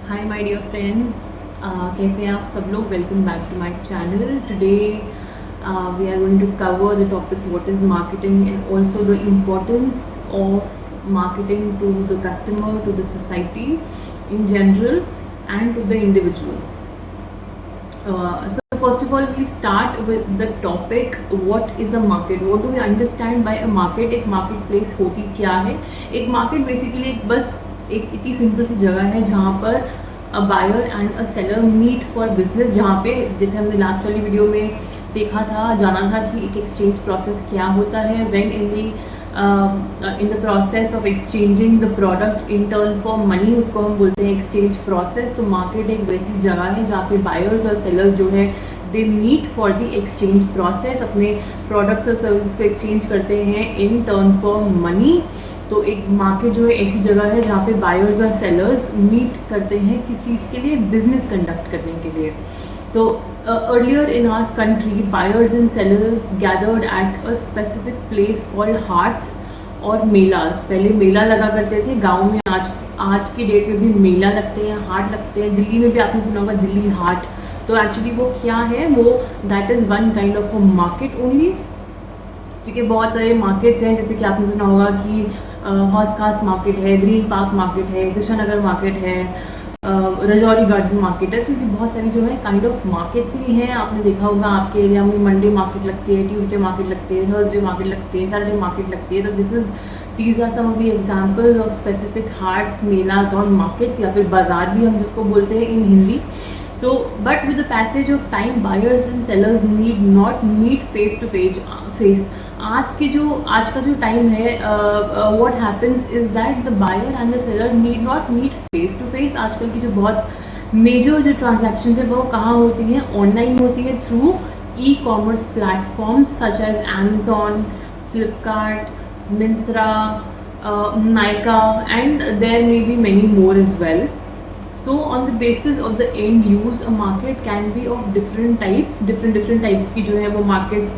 Hi my dear friends, कैसे हैं आप सब लोग। Welcome back to my channel. Today we are going to cover the topic what is marketing and also the importance of marketing to the customer, to the society in general and to the individual. So first of all, we start with the topic what is a market. What do we understand by a market? एक marketplace होती क्या है? एक market basically बस एक इतनी simple सी जगह है जहाँ पर a buyer and a seller meet for business, जहाँ पे जैसे हमने लास्ट वाली वीडियो में देखा था, जाना था कि एक एक्सचेंज प्रोसेस क्या होता है when in the process of exchanging the product in turn for money, उसको हम बोलते हैं एक्सचेंज प्रोसेस। तो मार्केट एक वैसी जगह है जहाँ पे बायर्स और सेलर्स जो है they meet for the exchange process, अपने प्रोडक्ट्स और सर्विसेज को एक्सचेंज करते हैं इन टर्न फॉर मनी। तो एक मार्केट जो है ऐसी जगह है जहाँ पे बायर्स और सेलर्स मीट करते हैं किस चीज़ के लिए, बिजनेस कंडक्ट करने के लिए। तो earlier in our country, buyers and sellers gathered at a specific place called hearts और मेलास। पहले मेला लगा करते थे गांव में, आज की डेट में भी मेला लगते हैं, हाट लगते हैं। दिल्ली में भी आपने सुना होगा दिल्ली हाट। तो एक्चुअली वो क्या है, वो that is one kind of a market only. ठीक है, बहुत सारे मार्केट्स हैं, जैसे कि आपने सुना होगा कि हौस खास मार्केट है, ग्रीन पार्क मार्केट है, कृष्णनगर मार्केट है, रजौरी गार्डन मार्केट है। तो ये बहुत सारी जो है काइंड ऑफ मार्केट्स ही हैं। आपने देखा होगा आपके एरिया में मंडे मार्केट लगती है, ट्यूसडे मार्केट लगती है, थर्सडे मार्केट लगती है, सैटरडे मार्केट लगती है। तो these are some of the examples of specific haats, melas और मार्केट्स, या फिर बाजार भी हम जिसको बोलते हैं इन Hindi. So, but with the passage of time, buyers and sellers need not meet face to face. आज का जो टाइम है, what happens is that the buyer and the seller need not meet face to face. आजकल की जो बहुत major जो transactions है वो कहाँ होती हैं, ऑनलाइन होती है through e commerce platforms such as Amazon, Flipkart, Myntra, Nykaa, and there may be many more as well. So on the basis of the end use, a market can be of different types की जो है वो markets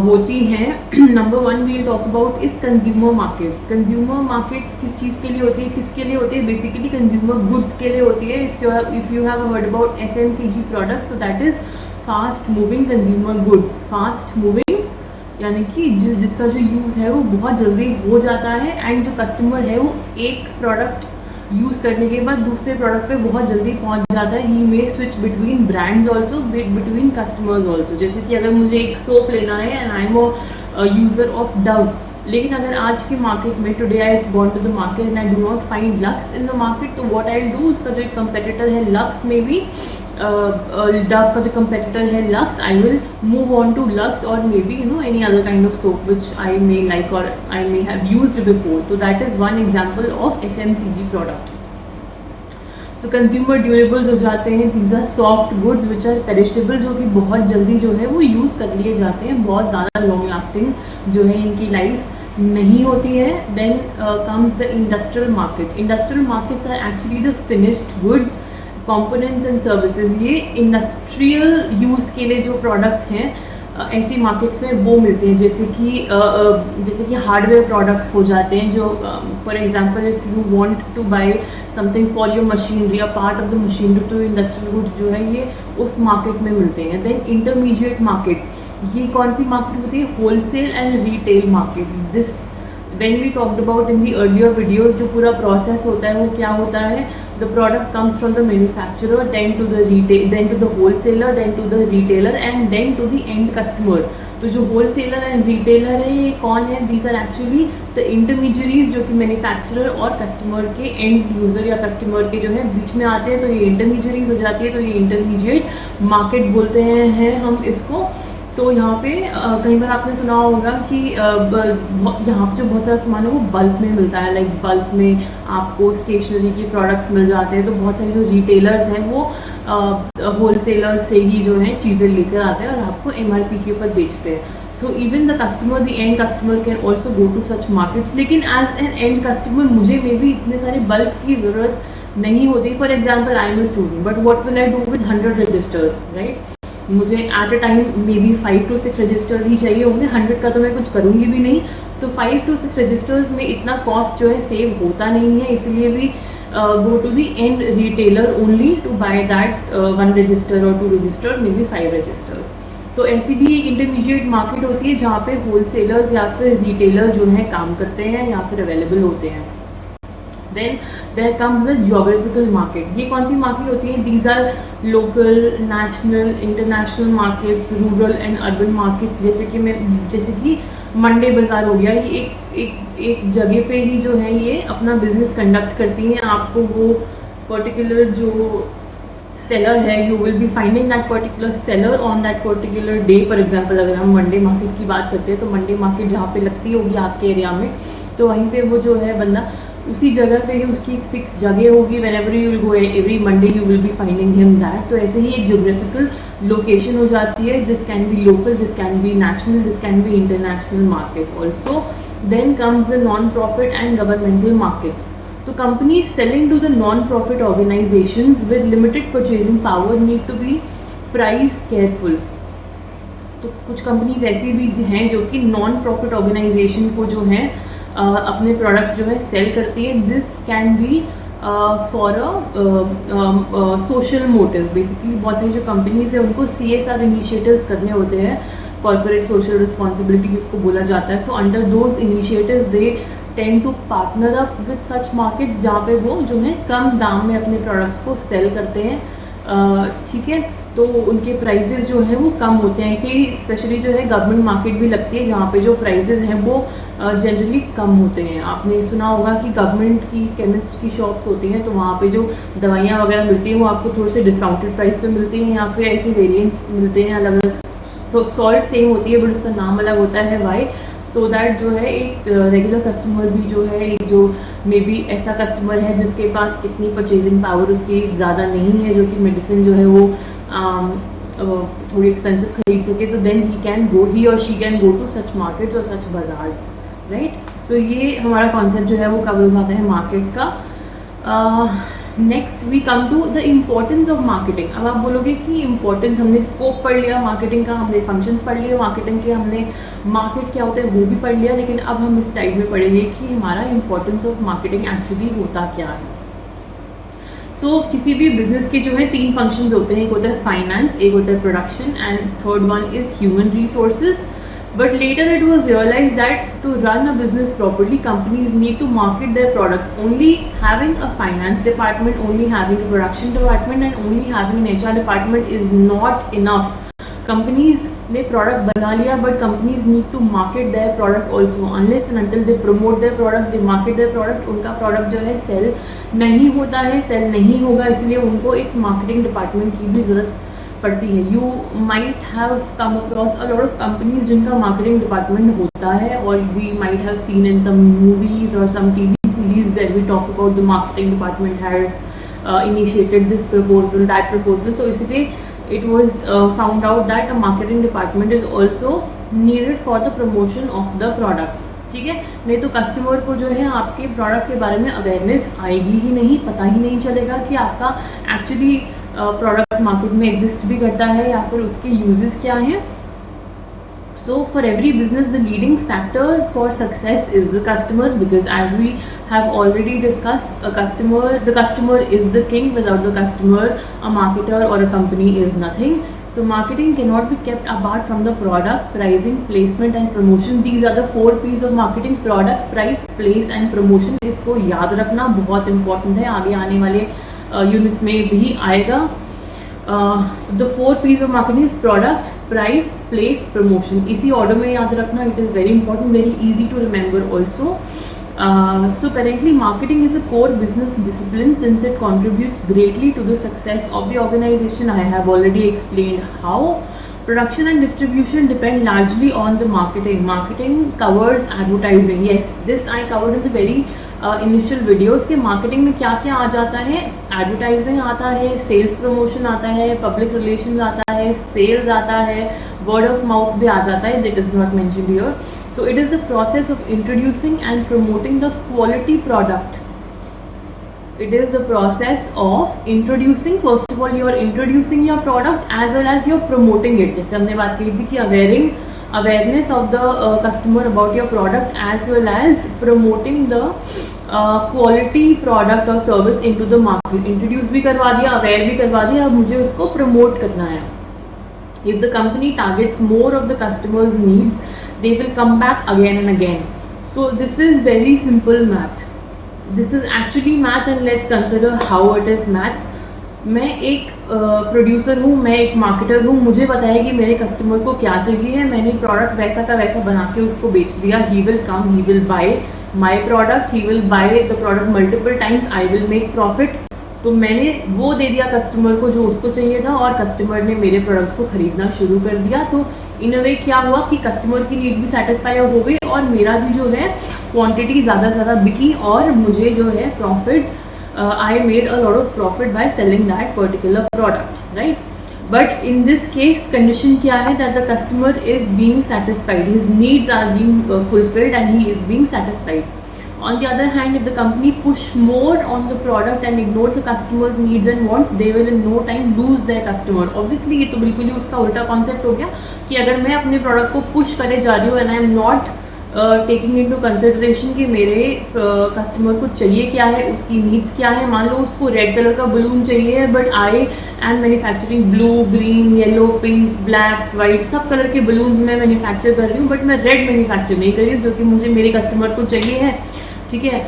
होती हैं। Number one we talk about is consumer market. Consumer market किस चीज़ के लिए होती है, किसके लिए होती है? बेसिकली कंज्यूमर गुड्स के लिए होती है। If you have heard about FMCG products, so that is fast moving consumer goods. Fast moving यानी कि जिसका जो यूज़ है वो बहुत जल्दी हो जाता है, एंड जो कस्टमर है वो एक प्रोडक्ट यूज़ करने के बाद दूसरे प्रोडक्ट पे बहुत जल्दी पहुंच जाता है। He may switch between brands also, between customers also. जैसे कि अगर मुझे एक सोप लेना है and I am a user of Dove, लेकिन अगर आज की मार्केट में today I gone to the market and I do not find Lux in the market, तो व्हाट आई डू, उसका जो एक कंपेटिटर है लक्स में भी, डव का जो कंपेटिटर है Lux, I will move on to Lux और may be any other kind of soap which I may like और I may have used before. तो that is one example of FMCG product. So consumer durables हो जाते हैं, these are soft goods which are perishable, जो कि बहुत जल्दी जो है वो यूज़ कर लिए जाते हैं, बहुत ज़्यादा लॉन्ग लास्टिंग जो है इनकी लाइफ नहीं होती है। Then comes the industrial market. Industrial markets are actually the finished goods, components and services. ये इंडस्ट्रियल यूज़ के लिए जो प्रोडक्ट्स हैं ऐसी मार्केट्स में वो मिलते हैं, जैसे कि हार्डवेयर प्रोडक्ट्स हो जाते हैं, जो for example if you want to buy something for your machinery, a part of the machinery, तो इंडस्ट्रियल गुड्स जो है ये उस मार्केट में मिलते हैं। देन इंटरमीडिएट मार्केट, ये कौन सी मार्केट होती है? Wholesale and retail market. This when we talked about in the earlier videos, जो पूरा प्रोसेस होता है वो क्या होता है? The product comes from the manufacturer, then to the retail, then to the wholesaler, then to the retailer, and then to the end customer. तो जो wholesaler and retailer है ये कौन है? These are actually the intermediaries, जो कि manufacturer और customer के end user या customer के जो है बीच में आते हैं। तो ये intermediaries हो जाती है, तो ये intermediate market बोलते हैं हम इसको। तो यहाँ पे कई बार आपने सुना होगा कि यहाँ पे जो बहुत सारा सामान है वो बल्क में मिलता है, लाइक बल्क में आपको स्टेशनरी की प्रोडक्ट्स मिल जाते हैं। तो बहुत सारे जो रिटेलर्स हैं वो होलसेलर्स से ही जो है चीज़ें लेकर आते हैं और आपको MRP के ऊपर बेचते हैं। So even the customer, the end customer can also go to such markets. लेकिन एज एन एंड कस्टमर मुझे मे बी इतने सारे बल्क की ज़रूरत नहीं होती। For example I am a student, but what will I do with 100 registers, right? मुझे at a time may be 5 to 6 registers ही चाहिए होंगे, 100 का तो मैं कुछ करूँगी भी नहीं। तो 5 to 6 रजिस्टर्स में इतना कॉस्ट जो है सेव होता नहीं है, इसलिए भी go to the end retailer only to buy that one register or 2 register, maybe 5 registers. तो ऐसी भी एक इंटरमीडिएट मार्केट होती है जहाँ पे होलसेलर्स या फिर रिटेलर्स जो हैं काम करते हैं या फिर अवेलेबल होते हैं. Then there comes the geographical market. ये कौन सी मार्केट होती है? These are local, national, international markets, rural and urban markets. जैसे कि मंडे बाज़ार हो गया, ये एक जगह पे ही जो है ये अपना बिजनेस कंडक्ट करती हैं. आपको वो पर्टिकुलर जो सेलर है, you will be finding that particular seller on that particular day. For example अगर हम मंडे मार्केट की बात करते हैं तो मंडे मार्केट जहाँ पे लगती होगी आपके एरिया में, तो वहीं पे वो जो है बंदा उसी जगह पे ही उसकी एक फिक्स जगह होगी. Whenever you will go every Monday you will be finding him that. तो ऐसे ही एक जियोग्राफिकल लोकेशन हो जाती है. This can be local, this can be national, this can be international market also. Then comes the non profit and governmental markets. तो companies selling to the non-profit organizations with limited purchasing power need to be price careful. तो कुछ companies ऐसी भी हैं जो कि non profit organisation को जो है अपने प्रोडक्ट्स जो है सेल करती है. This can B for a social motive. Basically बहुत सारी जो कंपनीज है उनको CSR इनिशिएटिव्स करने होते हैं, कॉर्पोरेट सोशल रिस्पॉन्सिबिलिटी जिसको बोला जाता है. So under those initiatives they tend to partner up with such markets जहाँ पे वो जो है कम दाम में अपने प्रोडक्ट्स को सेल करते हैं. ठीक है, तो उनके प्राइसेस जो हैं वो कम होते हैं. ऐसे ही स्पेशली जो है गवर्नमेंट मार्केट भी लगती है जहाँ पे जो प्राइसेस हैं वो जनरली कम होते हैं. आपने सुना होगा कि गवर्नमेंट की केमिस्ट की शॉप्स होती हैं, तो वहाँ पे जो दवाइयाँ वगैरह मिलती हैं वो आपको थोड़े से डिस्काउंटेड प्राइस पे मिलती हैं, या फिर ऐसे वेरिएंट्स मिलते हैं अलग अलग. सॉल्ट सेम होती है बट उसका नाम अलग होता है. वाई? सो दैट जो है एक रेगुलर कस्टमर भी जो है, एक जो मे बी ऐसा कस्टमर है जिसके पास इतनी परचेजिंग पावर उसकी ज़्यादा नहीं है जो कि मेडिसिन जो है वो थोड़ी एक्सपेंसिव खरीद सके, तो देन ही और she can go to such markets और सच बाजार्स. राइट. सो ये हमारा कॉन्सेप्ट जो है वो कवर हो जाता है मार्केट का. Next we come to the importance of marketing. अब आप बोलोगे कि इम्पोर्टेंस, हमने स्कोप पढ़ लिया मार्केटिंग का, हमने फंक्शंस पढ़ लिए मार्केटिंग के, हमने मार्केट क्या होता है वो भी पढ़ लिया, लेकिन अब हम इस टाइप में पढ़ेंगे कि हमारा इम्पोर्टेंस ऑफ मार्केटिंग एक्चुअली होता क्या है. सो किसी भी बिजनेस के जो है 3 फंक्शंस होते हैं. एक होता है फाइनेंस, एक होता है production, and third one is human resources. But later it was realized that to run a business properly, companies need to market their products. Only having a finance department, only having a production department, and only having an HR department is not enough. Companies ने product बना लिया, but companies need to market their product also. Unless and until they promote their product, they market their product, उनका product जो है sell नहीं होता है, sell नहीं होगा, इसलिए उनको एक marketing department की भी ज़रूरत पड़ती है. You might have come across a lot of companies जिनका मार्केटिंग डिपार्टमेंट होता है, और we might have seen in some movies और some TV series where we talk about the marketing department has initiated this proposal, that proposal. तो इसलिए it was found out that a marketing department is also needed for the promotion of the products. ठीक है, नहीं तो customer को जो है आपके प्रोडक्ट के बारे में अवेयरनेस आएगी ही नहीं, पता ही नहीं चलेगा कि आपका एक्चुअली प्रोडक्ट मार्केट में एग्जिस्ट भी करता है या फिर उसके यूजेस क्या हैं. So for every business the leading factor for success is the customer, because as we have already discussed the customer is the king. Without the customer a marketer और a company is nothing. So marketing cannot be kept apart from the product, pricing, placement and promotion. These are the 4 P's of marketing: product, price, place and promotion. इसको याद रखना बहुत important है, आगे आने वाले units में भी आएगा. So the 4 P's of marketing is product, price, place, promotion. इसी order में याद रखना. It is very important, very easy to remember also. So currently marketing is a core business discipline since it contributes greatly to the success of the organization. I have already explained how. Production and distribution depend largely on the marketing. Marketing covers advertising. Yes, this I covered in the very initial videos के marketing में क्या क्या आ जाता है. Advertising आता है, sales promotion आता है, public relations आता है, sales आता है, word of mouth भी आ जाता है. That is not mentioned here. So it is the process of introducing and promoting the quality product. It is the process of introducing, first of all you are introducing your product as well as you are promoting it. जैसे हमने बात की थी कि awareness of the customer about your product as well as promoting the quality product और service into the market, introduce भी करवा दिया, अवेयर भी करवा दिया, अब मुझे उसको प्रमोट करना है. If the company targets more of the customer's needs, they will come back again and again. So this is very simple math. This is actually math, and let's consider how it is maths. मैं एक producer हूँ, मैं एक marketer हूँ, मुझे पता है कि मेरे कस्टमर को क्या चाहिए है, मैंने प्रोडक्ट वैसा का वैसा बना के उसको बेच दिया. He will come, he will buy my product, he will by the product multiple times, I will make profit. तो मैंने वो दे दिया कस्टमर को जो उसको चाहिए था, और कस्टमर ने मेरे प्रोडक्ट्स को खरीदना शुरू कर दिया. तो इन अ वे क्या हुआ कि कस्टमर की नीड भी सेटिस्फाई हो गई, और मेरा भी जो है क्वांटिटी ज़्यादा से ज़्यादा बिकी, और मुझे जो है profit, I made a lot of profit by selling that particular product, right? But in this case, condition क्या है, that the customer is being satisfied, his needs are being fulfilled, and he is being satisfied. On the other hand, if the company push more on the product and ignore the customer's needs and wants, they will in no time lose their customer. Obviously ये तो बिल्कुल ही उसका उल्टा concept हो गया कि अगर मैं अपने प्रोडक्ट को पुश करे जा रही हूँ and I am not taking into consideration कि मेरे कस्टमर को चाहिए क्या है, उसकी नीड्स क्या है. मान लो उसको रेड कलर का बलून चाहिए, but I am manufacturing blue, green, yellow, pink, black, white, सब कलर के बलून्स मैं मैन्युफैक्चर कर रही हूँ, बट मैं रेड मैन्युफैक्चर नहीं कर रही हूँ जो कि मुझे मेरे कस्टमर को चाहिए है. ठीक है,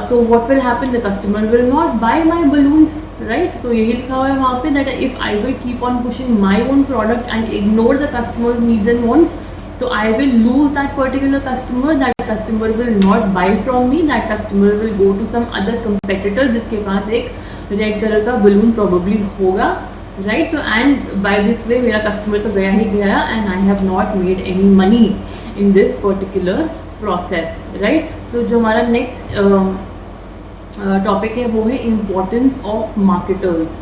तो what will happen, the customer will not buy my balloons, right. तो यही लिखा हुआ है वहाँ पे, that if I will keep on pushing my own product and ignore the customer needs and wants, so I will lose that particular customer. That customer will not buy from me. That customer will go to some other competitor जिसके पास एक red colour का balloon probably होगा, right? तो and by this way मेरा customer तो गया ही गया, and I have not made any money in this particular process, right? So जो हमारा next टॉपिक है वो है importance of marketers.